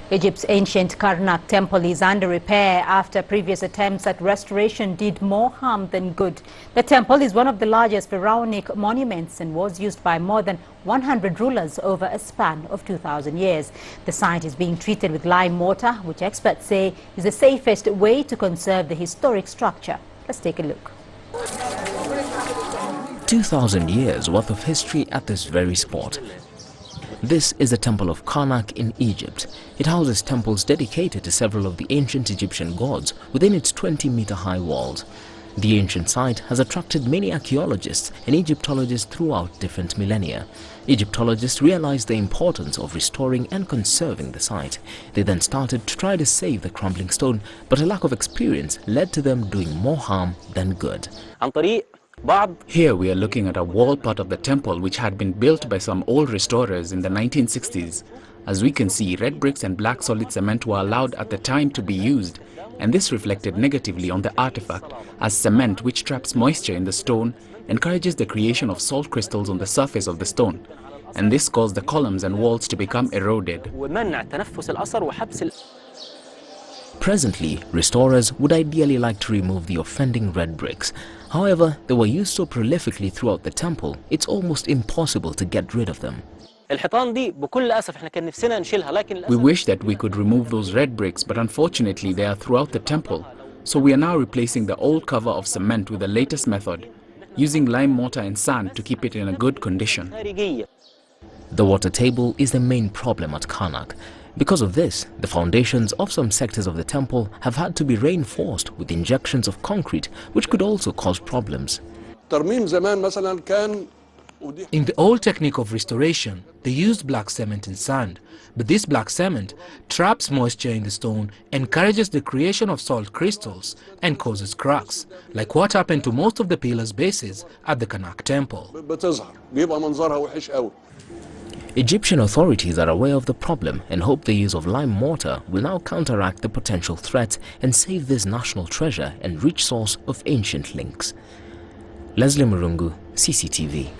Egypt's ancient Karnak temple is under repair after previous attempts at restoration did more harm than good. The temple is one of the largest pharaonic monuments and was used by more than 100 rulers over a span of 2,000 years. The site is being treated with lime mortar, which experts say is the safest way to conserve the historic structure. Let's take a look. 2,000 years worth of history at this very spot. This is the Temple of Karnak in Egypt. It houses temples dedicated to several of the ancient Egyptian gods within its 20-meter-high walls. The ancient site has attracted many archaeologists and Egyptologists throughout different millennia. Egyptologists realized the importance of restoring and conserving the site. They then started to try to save the crumbling stone, but a lack of experience led to them doing more harm than good. Here we are looking at a wall part of the temple which had been built by some old restorers in the 1960s. As we can see, red bricks and black solid cement were allowed at the time to be used, and this reflected negatively on the artifact, as cement, which traps moisture in the stone, encourages the creation of salt crystals on the surface of the stone, and this caused the columns and walls to become eroded. Presently, restorers would ideally like to remove the offending red bricks. However, they were used so prolifically throughout the temple, it's almost impossible to get rid of them. We wish that we could remove those red bricks, but unfortunately they are throughout the temple. So we are now replacing the old cover of cement with the latest method, using lime mortar and sand to keep it in a good condition. The water table is the main problem at Karnak. Because of this, the foundations of some sectors of the temple have had to be reinforced with injections of concrete, which could also cause problems. In the old technique of restoration, they used black cement and sand, but this black cement traps moisture in the stone, encourages the creation of salt crystals, and causes cracks, like what happened to most of the pillars' bases at the Karnak temple. Egyptian authorities are aware of the problem and hope the use of lime mortar will now counteract the potential threat and save this national treasure and rich source of ancient links. Leslie Murungu, CCTV.